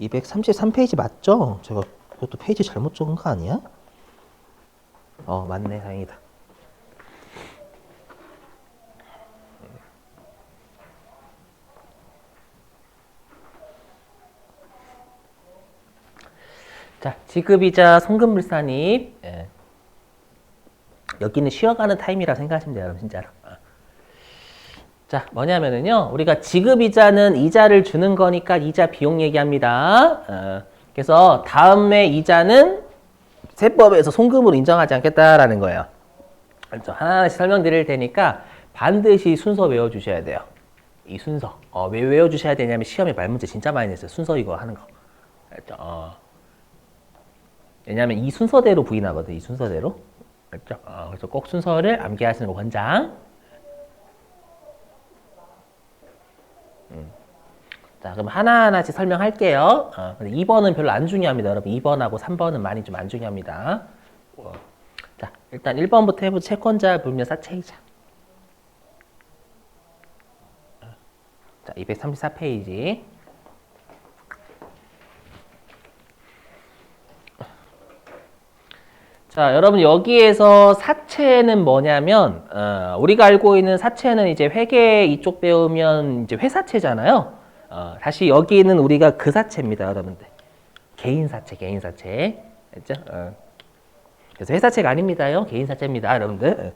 233페이지 맞죠? 제가 그것도 페이지 잘못 적은 거 아니야? 맞네. 다행이다. 자, 지급이자 송금물산입. 예. 여기는 쉬어가는 타임이라 생각하시면 돼요, 여러분, 진짜로. 자, 뭐냐면은요, 우리가 지급이자는 이자를 주는 거니까 이자 비용 얘기합니다. 그래서 다음에 이자는 세법에서 송금으로 인정하지 않겠다라는 거예요. 그래서 하나씩 설명드릴 테니까 반드시 순서 외워주셔야 돼요. 이 순서. 왜 외워주셔야 되냐면 시험에 말문제 진짜 많이 냈어요. 순서 이거 하는 거. 알죠? 왜냐면 이 순서대로 부인하거든. 이 순서대로. 알죠? 그래서 꼭 순서를 암기하시는 거 권장. 자, 그럼 하나하나씩 설명할게요. 2번은 별로 안 중요합니다. 여러분 2번하고 3번은 많이 좀 안 중요합니다. 자, 일단 1번부터 해보죠. 채권자, 불명, 사채이자. 자, 234페이지. 자, 여러분 여기에서 사채는 뭐냐면 우리가 알고 있는 사채는 이제 회계 이쪽 배우면 이제 회사채잖아요. 다시 여기는 우리가 그 사채입니다, 여러분들. 개인사채, 개인사채. 알죠? 그래서 회사채가 아닙니다요. 개인사채입니다, 여러분들.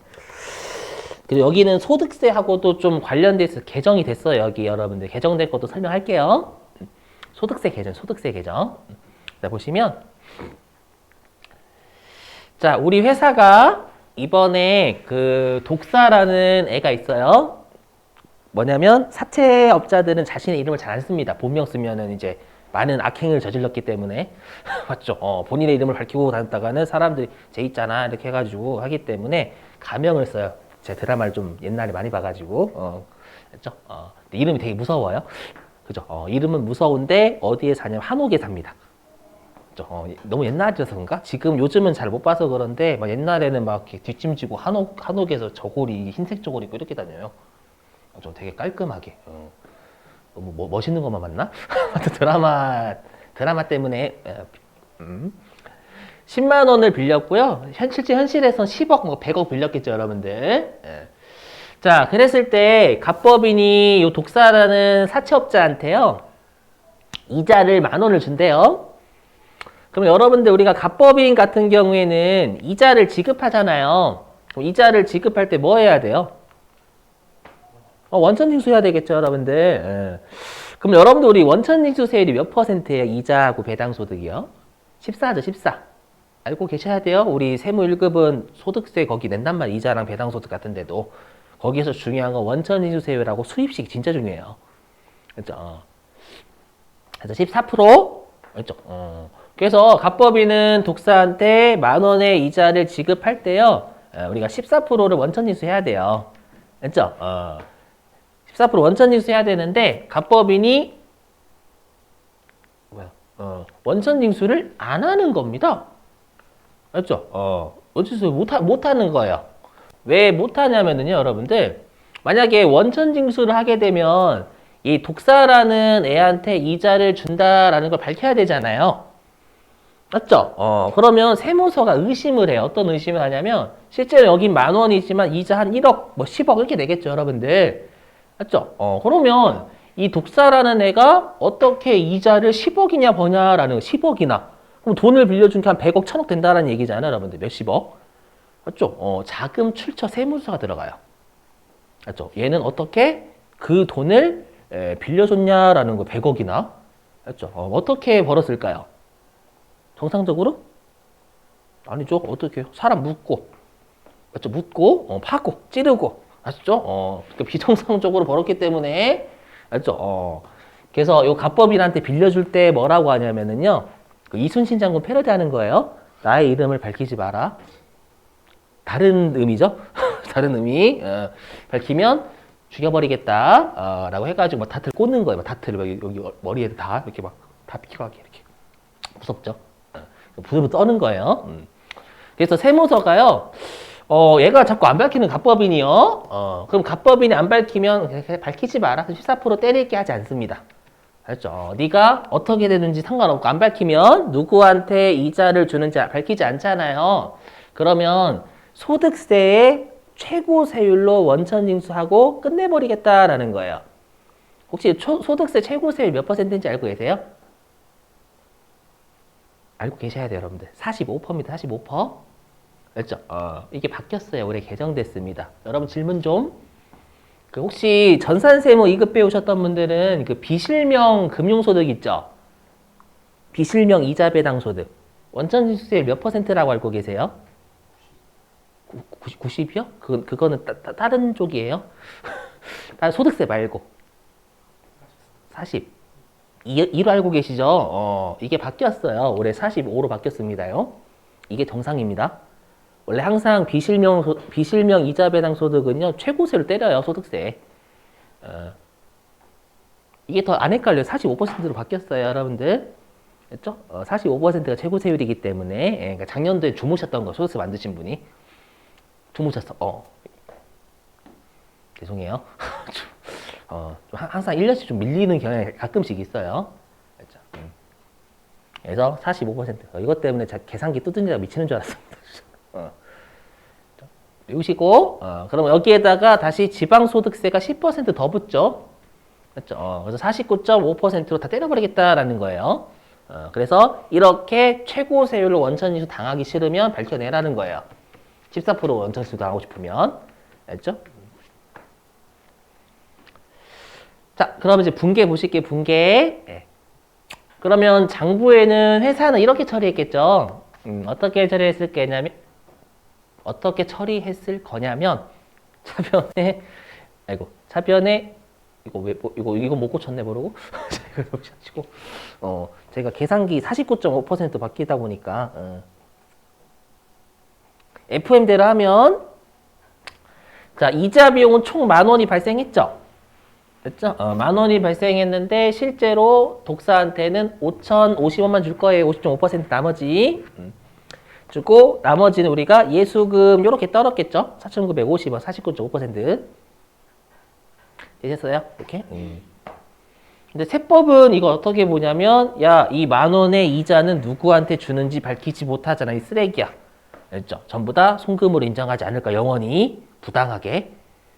그리고 여기는 소득세하고도 좀 관련돼 있어서 개정이 됐어요, 여기 여러분들. 개정된 것도 설명할게요. 소득세 개정, 소득세 개정. 자, 보시면 자, 우리 회사가 이번에 그 독사라는 애가 있어요. 뭐냐면 사채업자들은 자신의 이름을 잘 안 씁니다. 본명 쓰면은 이제 많은 악행을 저질렀기 때문에 맞죠? 본인의 이름을 밝히고 다녔다가는 사람들이 쟤 있잖아 이렇게 해가지고 하기 때문에 가명을 써요. 제 드라마를 좀 옛날에 많이 봐가지고 그렇죠? 근데 이름이 되게 무서워요. 그죠? 이름은 무서운데 어디에 사냐면 한옥에 삽니다. 너무 옛날이라서 그런가? 지금 요즘은 잘 못 봐서 그런데 막 옛날에는 막 이렇게 뒷짐지고 한옥에서 저고리 흰색 저고리 입고 이렇게 다녀요. 좀 되게 깔끔하게. 너무 멋있는 것만 봤나? 드라마 때문에 10만 원을 빌렸고요. 실제 현실에선 10억, 뭐 100억 빌렸겠죠, 여러분들. 자, 그랬을 때 갑법인이 요 독사라는 사채업자한테요 이자를 10,000원을 준대요. 그럼 여러분들 우리가 갑법인 같은 경우에는 이자를 지급하잖아요. 이자를 지급할 때 뭐 해야 돼요? 원천징수 해야 되겠죠, 여러분들. 그럼 여러분들 우리 원천징수 세율이 몇 %예요? 이자하고 배당소득이요? 14죠, 14. 알고 계셔야 돼요. 우리 세무 1급은 소득세 거기 낸단 말이에요. 이자랑 배당소득 같은데도. 거기에서 중요한 건 원천징수 세율하고 수입식 진짜 중요해요. 그렇죠? 그래서 14%? 그렇죠? 그래서 갑법인은 독사한테 10,000원의 이자를 지급할 때요. 우리가 14%를 원천징수 해야 돼요. 그렇죠? 14% 원천징수 해야 되는데 갑법인이 원천징수를 안 하는 겁니다. 맞죠? 원천징수 못 하는 거예요. 왜 못 하냐면요, 여러분들. 만약에 원천징수를 하게 되면 이 독사라는 애한테 이자를 준다라는 걸 밝혀야 되잖아요. 맞죠? 그러면 세무서가 의심을 해요. 어떤 의심을 하냐면 실제로 여긴 10,000원이지만 이자 한 1억, 뭐 10억 이렇게 내겠죠, 여러분들. 맞죠? 그러면 이 독사라는 애가 어떻게 이자를 10억이냐 버냐라는 10억이나. 그럼 돈을 빌려준 게 한 100억, 1000억 된다라는 얘기잖아요, 여러분들. 몇십억. 맞죠? 자금 출처 세무서가 들어가요. 맞죠? 얘는 어떻게 그 돈을 빌려줬냐라는 거 100억이나. 맞죠? 어떻게 벌었을까요? 정상적으로? 아니죠. 어떻게 사람 묻고, 맞죠? 묻고, 파고, 찌르고, 아시죠? 비정상적으로 벌었기 때문에, 맞죠? 그래서 요 갑법인한테 빌려줄 때 뭐라고 하냐면은요, 그 이순신 장군 패러디하는 거예요. 나의 이름을 밝히지 마라. 다른 의미죠? 다른 의미. 밝히면 죽여버리겠다. 라고 해가지고 막 다트를 꽂는 거예요. 막 다트를 여기 머리에 다 이렇게 막 다 비켜가게 이렇게. 무섭죠? 부들부들 떠는 거예요. 그래서 세무서가요, 얘가 자꾸 안 밝히는 갑법인이요. 그럼 갑법인이 안 밝히면 밝히지 마라. 14% 때릴게 하지 않습니다. 알죠? 네가 어떻게 되는지 상관없고 안 밝히면 누구한테 이자를 주는지 밝히지 않잖아요. 그러면 소득세의 최고 세율로 원천징수하고 끝내버리겠다라는 거예요. 혹시 소득세 최고 세율 몇 퍼센트인지 알고 계세요? 알고 계셔야 돼요, 여러분들. 45%입니다. 45%. 알죠? 이게 바뀌었어요. 올해 개정됐습니다. 여러분 질문 좀. 그 혹시 전산세무 2급 배우셨던 분들은 그 비실명 금융소득 있죠? 비실명 이자 배당 소득. 원천징수세율 몇 퍼센트라고 알고 계세요? 90이요? 그거는 다른 쪽이에요? 소득세 말고. 40. 이로 알고 계시죠? 이게 바뀌었어요. 올해 45로 바뀌었습니다요. 이게 정상입니다. 원래 항상 비실명 이자 배당 소득은요, 최고세를 때려요, 소득세. 이게 더 안 헷갈려요. 45%로 바뀌었어요, 여러분들. 됐죠? 45%가 최고세율이기 때문에, 그러니까 작년도에 주무셨던 거, 소득세 만드신 분이. 주무셨어. 죄송해요. 항상 1년씩 좀 밀리는 경향이 가끔씩 있어요. 그렇죠? 그래서 45%. 이것 때문에 계산기 뚜둥이가 미치는 줄 알았습니다. 외우시고, 그럼 여기에다가 다시 지방소득세가 10%더 붙죠. 그렇죠? 그래서 49.5%로 다 때려버리겠다라는 거예요. 그래서 이렇게 최고 세율로 원천징수 당하기 싫으면 밝혀내라는 거예요. 14% 원천징수 당하고 싶으면. 알죠? 자, 그럼 이제 분계 보실게요. 분계. 네. 그러면 장부에는 회사는 이렇게 처리했겠죠. 어떻게 처리했을 거냐면 차변에 이거 못 고쳤네 모르고 제가 계산기 49.5% 바뀌다 보니까 FM대로 하면 자, 이자 비용은 총 10,000원이 발생했죠. 됐죠? 10,000원이 발생했는데 실제로 독사한테는 5,050원만 줄 거예요. 50.5% 나머지 주고 나머지는 우리가 예수금 이렇게 떨었겠죠? 4,950원 49.5% 되셨어요? 이렇게? 근데 세법은 이거 어떻게 보냐면 야, 이 10,000원의 이자는 누구한테 주는지 밝히지 못하잖아. 이 쓰레기야. 알죠? 전부 다 송금으로 인정하지 않을까? 영원히 부당하게.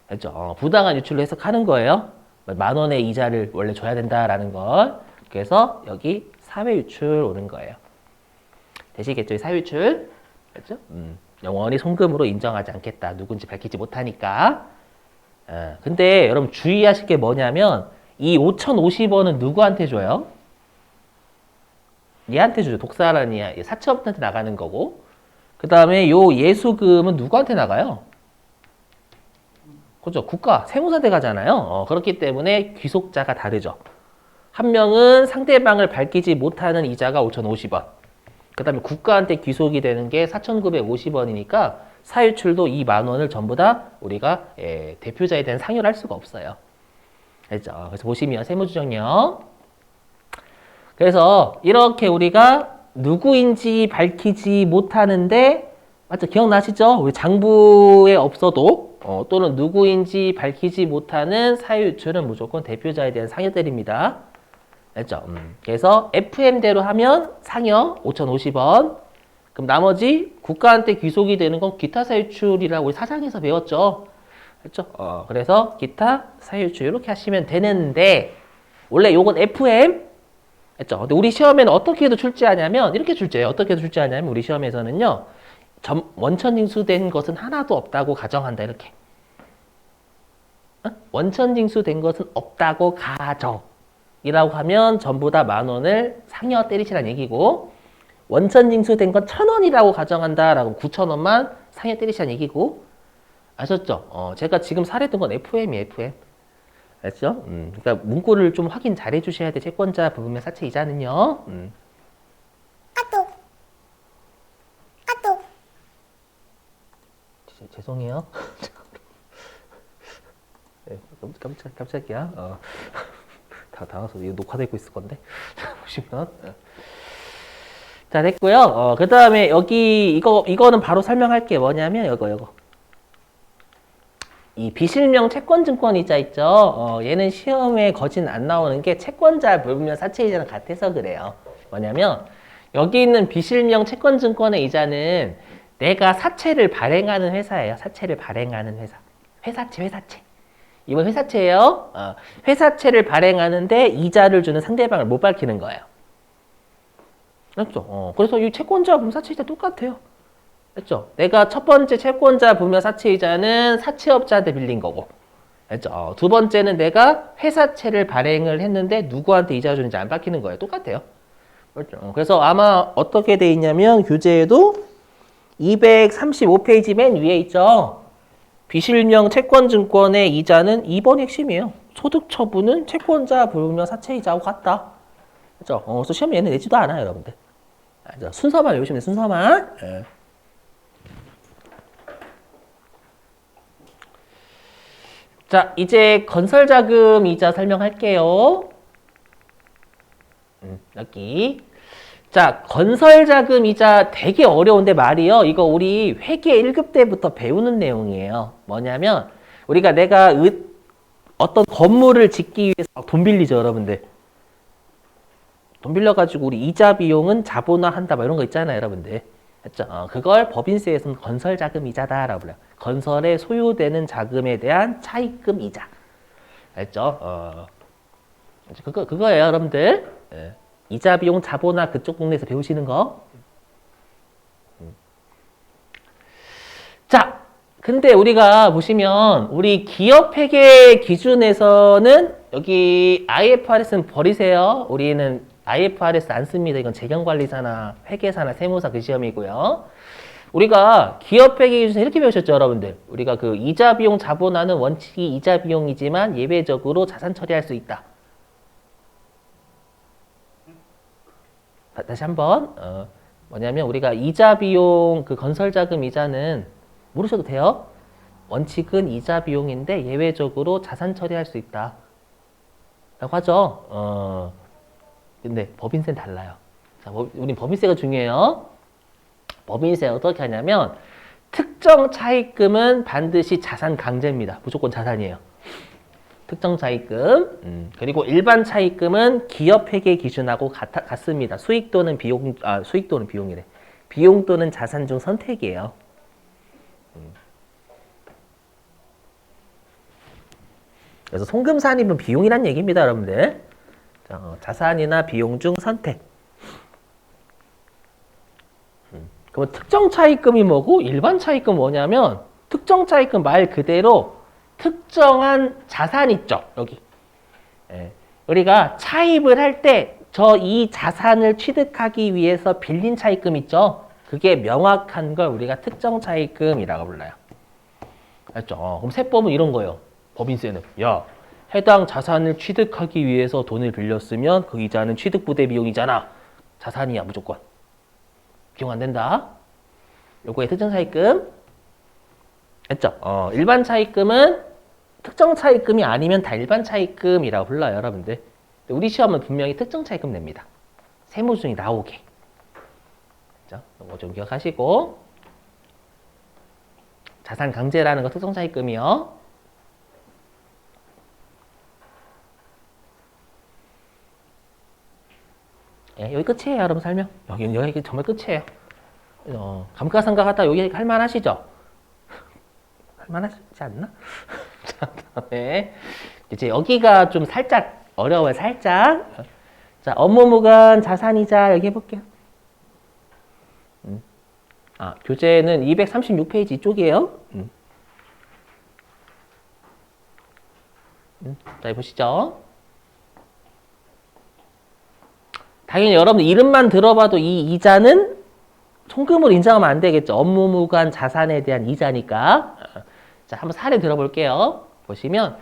알죠? 부당한 유출로 해석하는 거예요. 10,000원의 이자를 원래 줘야 된다라는 걸. 그래서 여기 사회유출 오는 거예요. 되시겠죠? 사회유출. 그렇죠? 영원히 송금으로 인정하지 않겠다. 누군지 밝히지 못하니까. 근데 여러분 주의하실 게 뭐냐면 이 5,050원은 누구한테 줘요? 얘한테 주죠. 독사라니 사채업자한테 나가는 거고. 그 다음에 요 예수금은 누구한테 나가요? 그죠? 국가, 세무사한테 가잖아요. 그렇기 때문에 귀속자가 다르죠. 한 명은 상대방을 밝히지 못하는 이자가 5,050원. 그 다음에 국가한테 귀속이 되는 게 4,950원이니까 사유출도 이 10,000원을 전부 다 우리가 대표자에 대한 상여를 할 수가 없어요. 알죠? 그래서 보시면 세무조정령. 그래서 이렇게 우리가 누구인지 밝히지 못하는데 맞죠? 기억나시죠? 우리 장부에 없어도 또는 누구인지 밝히지 못하는 사유출은 무조건 대표자에 대한 상여 때립니다. 알죠? 그래서 FM대로 하면 상여 5,050원. 그럼 나머지 국가한테 귀속이 되는 건 기타 사유출이라고 우리 사장에서 배웠죠. 그렇죠? 그래서 기타 사유출 이렇게 하시면 되는데 원래 요건 FM. 그렇죠? 근데 우리 시험에는 어떻게 해도 출제하냐면 이렇게 출제해요. 어떻게 해도 출제하냐면 우리 시험에서는요. 원천징수된 것은 하나도 없다고 가정한다. 이렇게. 원천징수된 것은 없다고 가정. 이라고 하면 전부 다 10,000원을 상여 때리시라는 얘기고 원천징수된 건 1,000원이라고 가정한다라고 9,000원만 상여 때리시라는 얘기고 아셨죠? 제가 지금 사례했던 건 FM이에요. FM. 알죠? 그러니까 문구를 좀 확인 잘 해주셔야 돼. 채권자 부분명 사채 이자는요. 죄송해요. 네, 깜짝이야. 다 나와서 이거 녹화되고 있을 건데 보시면 자 됐고요. 그 다음에 여기 이거는 바로 설명할게 뭐냐면 이거 이 비실명 채권증권 이자 있죠. 얘는 시험에 거진 안 나오는 게 채권자 불분명 사채이자랑 같아서 그래요. 뭐냐면 여기 있는 비실명 채권증권의 이자는 내가 사채를 발행하는 회사예요. 사채를 발행하는 회사. 회사채. 이번 회사채예요. 회사채를 발행하는데 이자를 주는 상대방을 못 밝히는 거예요. 맞죠? 그래서 이 채권자 불분명 사채이자 똑같아요. 됐죠? 내가 첫 번째 채권자 불분명 사채이자는 사채업자한테 빌린 거고, 됐죠? 두 번째는 내가 회사채를 발행을 했는데 누구한테 이자 주는지 안 밝히는 거예요. 똑같아요. 그렇죠? 그래서 아마 어떻게 돼 있냐면 교재에도 235페이지 맨 위에 있죠. 비실명 채권증권의 이자는 2번이 핵심이에요. 소득 처분은 채권자 불분명 사채이자하고 같다. 그렇죠? 그래서 시험 얘는 내지도 않아요, 여러분들. 순서만 외우시면 돼요. 순서만. 예. 자, 이제 건설자금 이자 설명할게요. 여기. 자, 건설자금 이자 되게 어려운데 말이요. 이거 우리 회계 1급 때부터 배우는 내용이에요. 뭐냐면 우리가 내가 어떤 건물을 짓기 위해서 돈 빌리죠, 여러분들. 돈 빌려가지고 우리 이자 비용은 자본화한다, 뭐 이런 거 있잖아요, 여러분들. 했죠? 그걸 법인세에서는 건설자금 이자다라고 불러요. 건설에 소요되는 자금에 대한 차입금 이자. 알죠? 그거예요, 여러분들. 예. 이자 비용 자본화 그쪽 동네에서 배우시는 거. 자, 근데 우리가 보시면 우리 기업 회계 기준에서는 여기 IFRS는 버리세요. 우리는 IFRS 안 씁니다. 이건 재경관리사나 회계사나 세무사 그 시험이고요. 우리가 기업 회계 기준에서 이렇게 배우셨죠, 여러분들. 우리가 그 이자 비용 자본화는 원칙이 이자 비용이지만 예외적으로 자산 처리할 수 있다. 다시 한번 뭐냐면 우리가 이자 비용 그 건설자금 이자는 모르셔도 돼요. 원칙은 이자 비용인데 예외적으로 자산 처리할 수 있다 라고 하죠. 근데 법인세는 달라요. 자, 우린 법인세가 중요해요. 법인세 어떻게 하냐면 특정 차입금은 반드시 자산 강제입니다. 무조건 자산이에요. 특정 차입금, 그리고 일반 차입금은 기업 회계 기준하고 같습니다. 수익 또는 비용이래. 비용 또는 자산 중 선택이에요. 그래서 송금산입은 비용이란 얘기입니다, 여러분들. 자, 자산이나 비용 중 선택. 그럼 특정 차입금이 뭐고 일반 차입금 뭐냐면 특정 차입금 말 그대로 특정한 자산 있죠, 여기. 예. 우리가 차입을 할 때 이 자산을 취득하기 위해서 빌린 차입금 있죠. 그게 명확한 걸 우리가 특정 차입금이라고 불러요. 알죠? 그럼 세법은 이런 거예요. 법인세는 야, 해당 자산을 취득하기 위해서 돈을 빌렸으면 그 이자는 취득부대 비용이잖아. 자산이야, 무조건. 비용 안 된다. 요거의 특정 차입금. 했죠? 일반 차입금은 특정 차입금이 아니면 다 일반 차입금이라고 불러요, 여러분들. 우리 시험은 분명히 특정 차입금 냅니다. 세무 중에 나오게. 그죠? 이거 좀 기억하시고. 자산 강제라는 거 특정 차입금이요. 예, 여기 끝이에요, 여러분 설명. 여기 정말 끝이에요. 감가상각 하다 여기 할만하시죠? 할만하지 않나? 자, 다음에 이제 여기가 좀 살짝 어려워요, 살짝. 자, 업무무관 자산이자 여기 해볼게요. 교재는 236페이지 이쪽이에요. 자, 해보시죠. 당연히 여러분 이름만 들어봐도 이 이자는 송금으로 인정하면 안 되겠죠. 업무무관 자산에 대한 이자니까. 자, 한번 사례 들어볼게요. 보시면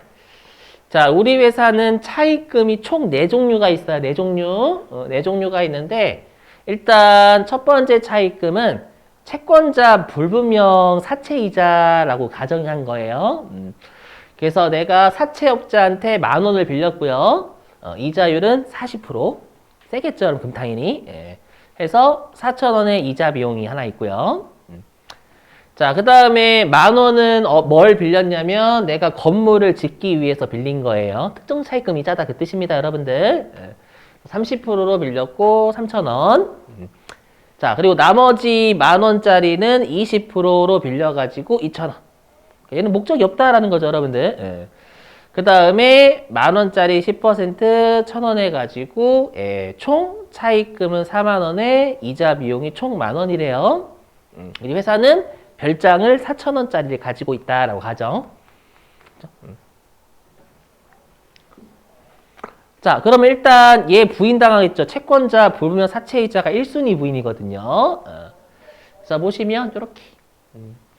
자, 우리 회사는 차입금이 총 4종류가 있어요. 4종류. 4종류가 있는데 일단 첫 번째 차입금은 채권자 불분명 사채이자라고 가정한 거예요. 그래서 내가 사채업자한테 10,000원을 빌렸고요. 이자율은 40%. 세겠죠, 여러분, 금탕이니. 예. 해서 4,000원의 이자 비용이 하나 있고요. 자, 그 다음에 10,000원은 뭘 빌렸냐면 내가 건물을 짓기 위해서 빌린 거예요. 특정 차입금 이자다 그 뜻입니다, 여러분들. 30%로 빌렸고 3,000원. 자, 그리고 나머지 10,000원짜리는 20%로 빌려가지고 2,000원. 얘는 목적이 없다라는 거죠, 여러분들. 그 다음에 10,000원짜리 10% 1,000원 해가지고 총 차입금은 40,000원에 이자 비용이 총 10,000원이래요. 우리 회사는 별장을 4,000원짜리를 가지고 있다라고 가정. 자, 그러면 일단 얘 부인당하겠죠. 채권자 불분명 사채이자가 1순위 부인이거든요. 자, 보시면 이렇게.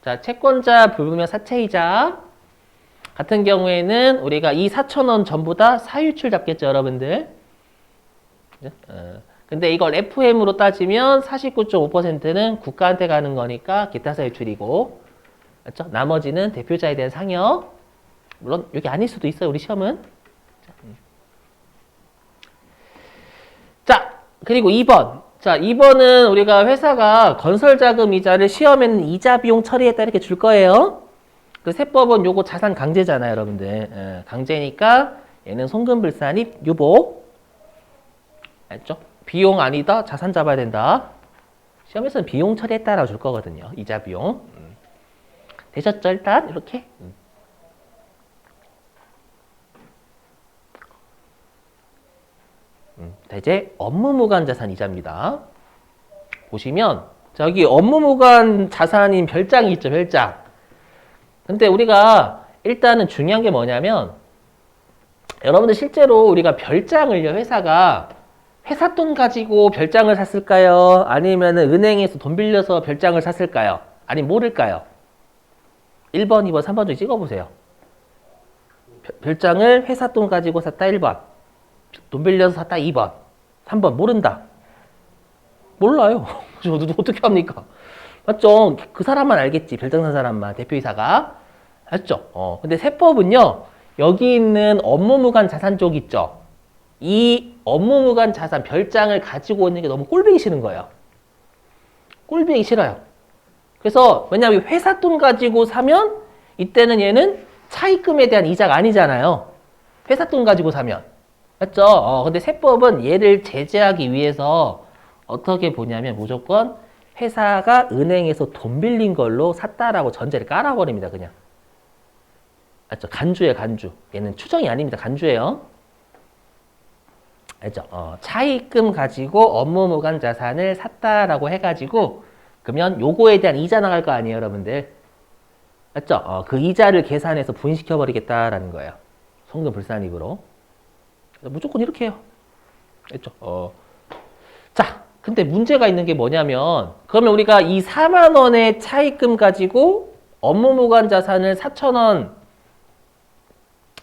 자, 채권자 불분명 사채이자 같은 경우에는 우리가 이 4,000원 전부 다 사유출 잡겠죠, 여러분들. 근데 이걸 FM으로 따지면 49.5%는 국가한테 가는 거니까 기타 사유출이고, 그렇죠? 나머지는 대표자에 대한 상여. 물론 여기 아닐 수도 있어요, 우리 시험은. 자, 그리고 2번. 자, 2번은 우리가 회사가 건설자금 이자를 시험에는 이자 비용 처리했다 이렇게 줄 거예요. 그 세법은 요거 자산 강제잖아요, 여러분들. 강제니까 얘는 송금불산입 유보. 알죠? 비용 아니다, 자산 잡아야 된다. 시험에서는 비용 처리했다라고 줄 거거든요, 이자 비용. 되셨죠, 일단? 이렇게. 이제 업무무관 자산 이자입니다. 보시면 저기 업무무관 자산인 별장이 있죠, 별장. 근데 우리가 일단은 중요한 게 뭐냐면 여러분들 실제로 우리가 별장을요, 회사가 회사 돈 가지고 별장을 샀을까요? 아니면 은행에서 돈 빌려서 별장을 샀을까요? 아니면 모를까요? 1번, 2번, 3번 중에 찍어보세요. 별장을 회사 돈 가지고 샀다 1번, 돈 빌려서 샀다 2번, 3번 모른다. 몰라요. 저도 어떻게 합니까? 맞죠? 그 사람만 알겠지. 별장 산 사람만, 대표이사가. 맞죠? 근데 세법은요, 여기 있는 업무무관 자산 쪽 있죠? 이 업무무관 자산, 별장을 가지고 있는 게 너무 꼴보기 싫은 거예요. 꼴보기 싫어요. 그래서, 왜냐하면 회사 돈 가지고 사면, 이때는 얘는 차입금에 대한 이자가 아니잖아요. 회사 돈 가지고 사면. 맞죠? 근데 세법은 얘를 제재하기 위해서 어떻게 보냐면 무조건 회사가 은행에서 돈 빌린 걸로 샀다라고 전제를 깔아버립니다, 그냥. 맞죠? 간주예요, 간주. 얘는 추정이 아닙니다, 간주예요. 알죠? 차입금 가지고 업무무관 자산을 샀다라고 해가지고 그러면 요거에 대한 이자 나갈 거 아니에요, 여러분들. 맞죠? 그 이자를 계산해서 부인시켜버리겠다라는 거예요. 송금불산입으로. 무조건 이렇게 해요. 알죠? 자, 근데 문제가 있는 게 뭐냐면 그러면 우리가 이 4만 원의 차입금 가지고 업무무관 자산을 4,000원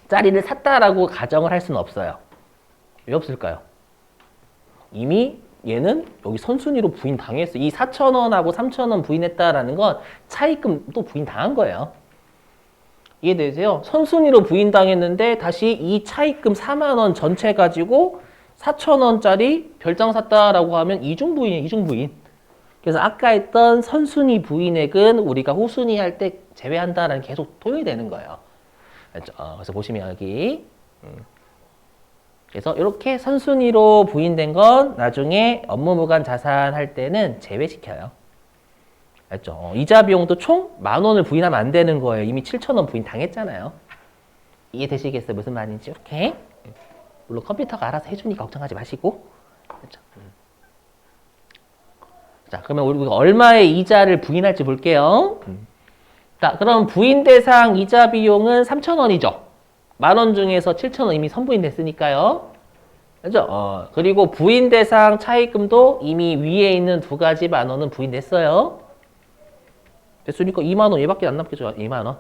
짜리를 샀다라고 가정을 할 수는 없어요. 왜 없을까요? 이미 얘는 여기 선순위로 부인 당했어. 이 4,000원하고 3,000원 부인했다라는 건 차입금 또 부인 당한 거예요. 이해되세요? 선순위로 부인 당했는데 다시 이 차입금 4만 원 전체 가지고 4,000원짜리 별장 샀다라고 하면 이중부인이에요, 이중부인. 그래서 아까 했던 선순위 부인액은 우리가 후순위 할 때 제외한다라는 계속 도용이 되는 거예요. 그렇죠? 그래서 보시면 여기 그래서 이렇게 선순위로 부인된 건 나중에 업무무관 자산 할 때는 제외시켜요. 알죠? 이자 비용도 총 10,000원을 부인하면 안 되는 거예요. 이미 7,000원 부인 당했잖아요. 이해되시겠어요? 무슨 말인지 이렇게. 물론 컴퓨터가 알아서 해주니까 걱정하지 마시고. 그렇죠? 자, 그러면 우리가 얼마의 이자를 부인할지 볼게요. 자, 그럼 부인 대상 이자 비용은 3,000원이죠. 10,000원 중에서 7,000원 이미 선부인 됐으니까요. 그죠? 그리고 부인 대상 차입금도 이미 위에 있는 두 가지 10,000원은 부인됐어요. 됐으니까 20,000원 얘밖에 안 남겠죠. 20,000원.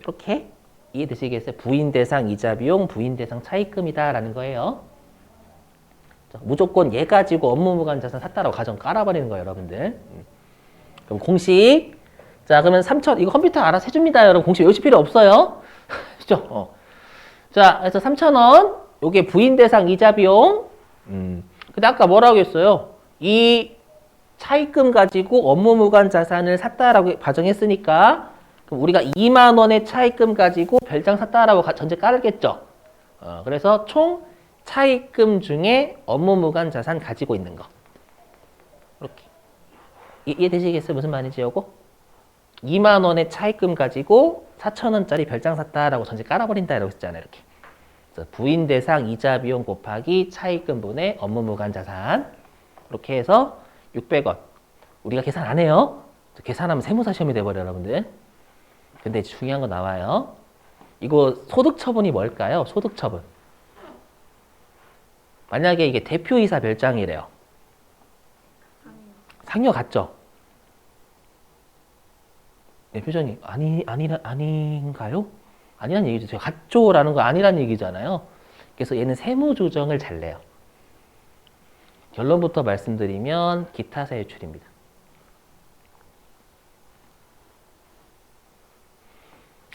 이렇게 이해되시겠어요? 부인 대상 이자 비용, 부인 대상 차입금이다라는 거예요. 자, 무조건 얘 가지고 업무무관 자산 샀다라고 가정 깔아버리는 거예요, 여러분들. 그럼 공식. 자, 그러면 3,000, 이거 컴퓨터 알아서 해줍니다, 여러분. 공식 외우실 필요 없어요. 그죠? 자, 그래서 3,000원. 요게 부인 대상 이자 비용. 근데 아까 뭐라고 했어요? 이 차입금 가지고 업무무관 자산을 샀다라고 가정했으니까 그럼 우리가 2만 원의 차입금 가지고 별장 샀다라고 전제 깔겠죠. 그래서 총 차입금 중에 업무무관 자산 가지고 있는 거. 이렇게. 이해되시겠어요? 무슨 말인지 요거? 2만 원의 차입금 가지고 4천 원짜리 별장 샀다라고 전제 깔아버린다라고 했잖아요. 이렇게. 그래서 부인 대상 이자 비용 곱하기 차입금분의 업무무관 자산. 이렇게 해서 600원. 우리가 계산 안 해요. 계산하면 세무사 시험이 돼버려요, 여러분들. 근데 중요한 거 나와요. 이거 소득처분이 뭘까요? 소득처분. 만약에 이게 대표이사 별장이래요. 상여 같죠? 네, 표정이 아닌가요? 아니란 얘기죠. 제가 같죠라는 거 아니란 얘기잖아요. 그래서 얘는 세무조정을 잘 내요. 결론부터 말씀드리면 기타 사유출입니다.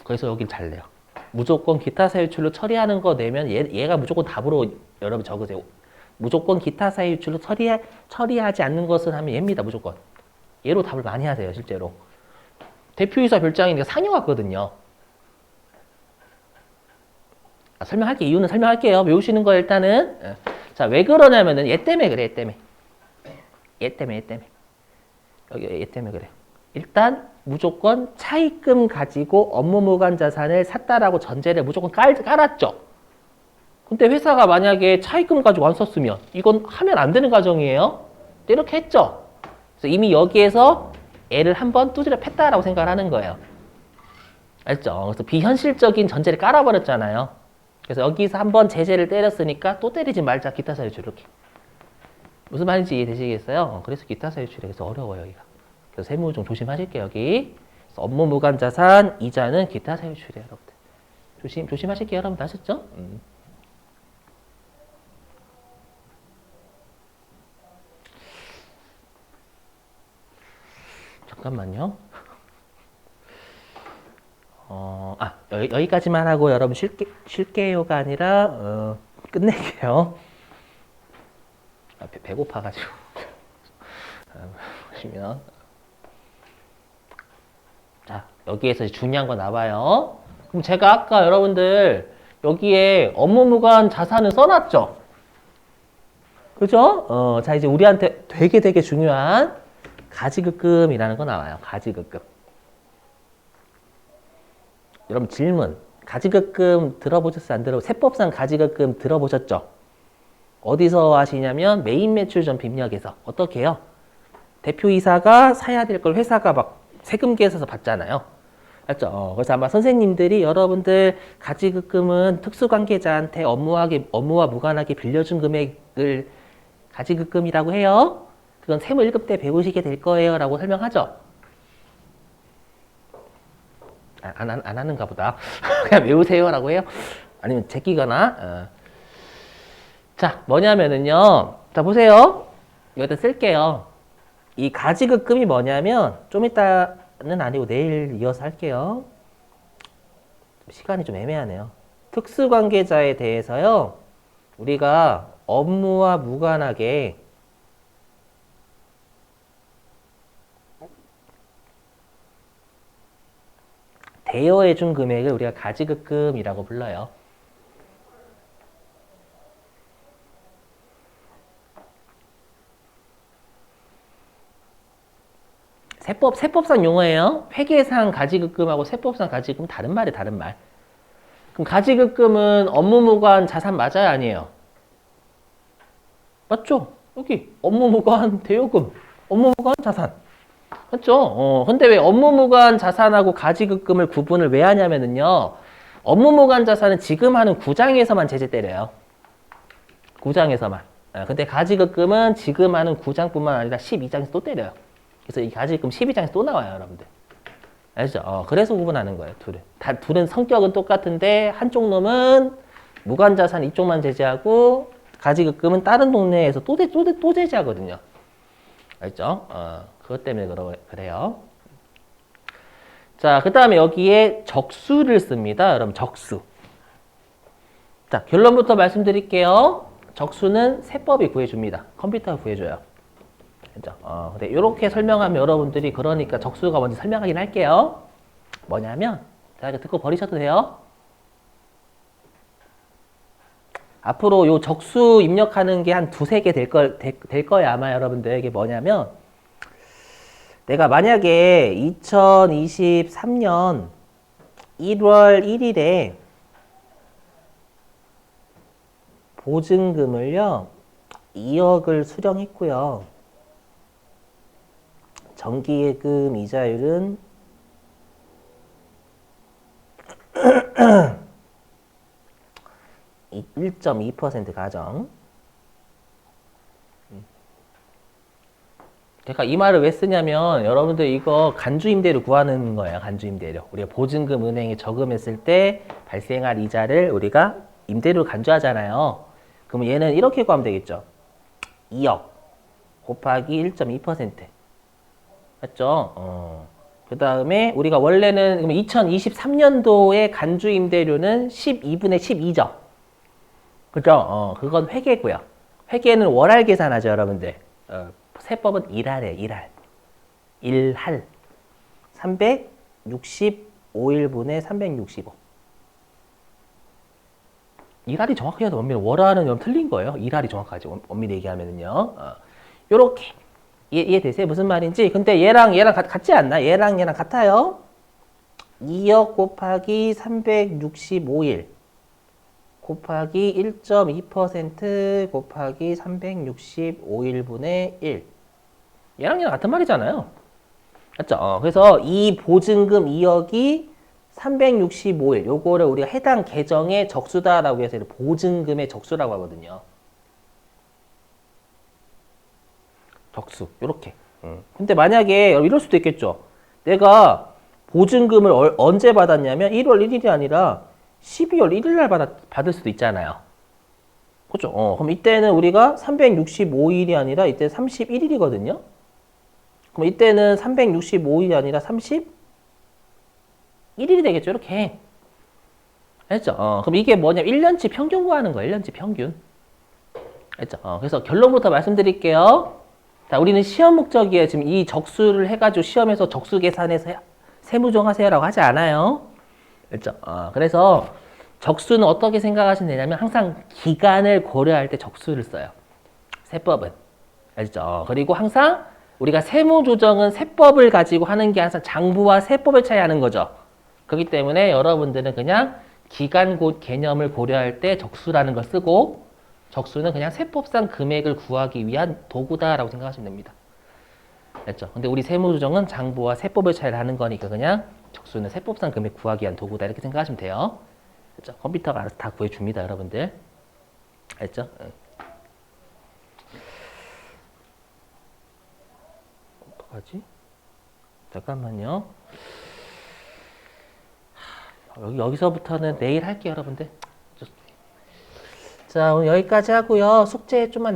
그래서 여길 잘 내요. 무조건 기타 사유출로 처리하는 거 내면 얘가 무조건 답으로 여러분 적으세요. 무조건 기타 사유출로 처리하지 않는 것은 하면 얘입니다. 무조건. 얘로 답을 많이 하세요. 실제로. 대표이사 별장이니까 상여 같거든요. 설명할게요. 이유는 설명할게요. 외우시는 거 일단은. 자, 왜 그러냐면은 얘 때문에 그래. 얘 때문에. 여기 얘 때문에 그래. 일단 무조건 차입금 가지고 업무무관 자산을 샀다라고 전제를 무조건 깔았죠. 근데 회사가 만약에 차입금 가지고 안 썼으면 이건 하면 안 되는 과정이에요. 이렇게 했죠. 그래서 이미 여기에서 얘를 한번 두드려 팼다라고 생각을 하는 거예요. 알죠? 그래서 비현실적인 전제를 깔아버렸잖아요. 그래서 여기서 한번 제재를 때렸으니까 또 때리지 말자. 기타 사유출 이렇게. 무슨 말인지 이해되시겠어요? 그래서 기타 사유출이 그래서 어려워요. 여기가. 그래서 세무 좀 조심하실게요. 여기. 그래서 업무무관 자산 이자는 기타 사유출이에요. 여러분들. 조심하실게요. 여러분 아셨죠? 잠깐만요. 여기까지만 하고 여러분 쉴게요가 아니라 끝낼게요. 배고파가지고. 보시면 자, 여기에서 중요한 거 나와요. 그럼 제가 아까 여러분들 여기에 업무무관 자산을 써놨죠? 그죠? 자, 이제 우리한테 되게 중요한 가지급금이라는 거 나와요. 가지급금. 여러분 질문. 가지급금 들어보셨어요? 안 들어보셨어요? 세법상 가지급금 들어보셨죠? 어디서 하시냐면 메인 매출 전 빈력에서. 어떻게 해요? 대표이사가 사야 될 걸 회사가 막 세금계에서 받잖아요. 맞죠? 그래서 아마 선생님들이 여러분들 가지급금은 특수관계자한테 업무와 무관하게 빌려준 금액을 가지급금이라고 해요. 그건 세무 1급 때 배우시게 될 거예요. 라고 설명하죠. 안 하는가 보다. 그냥 외우세요. 라고 해요. 아니면 제끼거나. 자, 뭐냐면은요. 자, 보세요. 여기다 쓸게요. 이 가지급금이 뭐냐면 좀 이따는 아니고 내일 이어서 할게요. 시간이 좀 애매하네요. 특수관계자에 대해서요. 우리가 업무와 무관하게 대여해준 금액을 우리가 가지급금이라고 불러요. 세법상 용어예요. 회계상 가지급금하고 세법상 가지급금 다른 말이에요. 다른 말. 그럼 가지급금은 업무무관 자산 맞아요? 아니에요? 맞죠? 여기 업무무관 대여금, 업무무관 자산. 맞죠? 근데 왜 업무무관 자산하고 가지급금을 구분을 왜 하냐면은요. 업무무관 자산은 지금 하는 구장에서만 제재 때려요. 구장에서만. 근데 가지급금은 지금 하는 구장뿐만 아니라 12장에서 또 때려요. 그래서 이 가지급금 12장에서 또 나와요, 여러분들. 알죠? 그래서 구분하는 거예요, 둘은. 둘은 성격은 똑같은데 한쪽 놈은 무관자산 이쪽만 제재하고 가지급금은 다른 동네에서 또 제재하거든요. 알죠? 그것 때문에 그래요. 자, 그 다음에 여기에 적수를 씁니다. 여러분, 적수. 자, 결론부터 말씀드릴게요. 적수는 세법이 구해줍니다. 컴퓨터가 구해줘요. 그죠? 근데 이렇게 설명하면 여러분들이 그러니까 적수가 뭔지 설명하긴 할게요. 뭐냐면, 자, 이거 듣고 버리셔도 돼요. 앞으로 요 적수 입력하는 게 한 두세 개 될 거예요. 아마 여러분들. 이게 뭐냐면, 내가 만약에 2023년 1월 1일에 보증금을요, 2억을 수령했고요. 정기예금 이자율은 1.2% 가정. 그러니까 이 말을 왜 쓰냐면 여러분들 이거 간주임대료 구하는 거예요. 간주임대료. 우리가 보증금 은행에 저금했을 때 발생할 이자를 우리가 임대료로 간주하잖아요. 그러면 얘는 이렇게 구하면 되겠죠. 2억 곱하기 1.2%. 맞죠? 그 다음에 우리가 원래는 2023년도에 간주임대료는 12분의 12죠. 그죠? 그건 회계고요. 회계는 월할 계산하죠, 여러분들. 세법은 일할이에요, 일할. 일할. 365일분의 365. 일할이 정확해요, 원밀. 월할은 좀 틀린 거예요. 일할이 정확하지, 원밀히 얘기하면은요. 요렇게. 이해되세요? 무슨 말인지? 근데 얘랑 같지 않나? 얘랑 같아요. 2억 곱하기 365일. 곱하기 1.2% 곱하기 365일분의 1. 얘랑 같은 말이잖아요. 맞죠? 그래서 이 보증금 2억이 365일. 요거를 우리가 해당 계정의 적수다라고 해서 보증금의 적수라고 하거든요. 적수. 요렇게. 근데 만약에 이럴 수도 있겠죠. 내가 보증금을 언제 받았냐면 1월 1일이 아니라 12월 1일 날 받을 수도 있잖아요. 그죠? 그럼 이때는 우리가 365일이 아니라 이때 31일이거든요. 그럼 이때는 365일이 아니라 31일이 되겠죠. 이렇게. 알죠? 그럼 이게 뭐냐면 1년치 평균 구하는 거예요. 1년치 평균. 알죠? 그래서 결론부터 말씀드릴게요. 자, 우리는 시험 목적이에요. 지금 이 적수를 해가지고 시험에서 적수 계산해서 세무정 하세요라고 하지 않아요. 그렇죠? 그래서 적수는 어떻게 생각하시면 되냐면 항상 기간을 고려할 때 적수를 써요. 세법은. 알죠? 그리고 항상 우리가 세무조정은 세법을 가지고 하는 게 항상 장부와 세법을 차이하는 거죠. 그렇기 때문에 여러분들은 그냥 기간 개념을 고려할 때 적수라는 걸 쓰고 적수는 그냥 세법상 금액을 구하기 위한 도구다라고 생각하시면 됩니다. 알죠? 근데 우리 세무조정은 장부와 세법을 차이를 하는 거니까 그냥 적수는 세법상 금액 구하기 위한 도구다 이렇게 생각하시면 돼요. 알죠? 컴퓨터가 알아서 다 구해줍니다, 여러분들. 알죠? 어떡하지? 잠깐만요. 여기서부터는 내일 할게요, 여러분들. 자, 오늘 여기까지 하고요. 숙제 좀만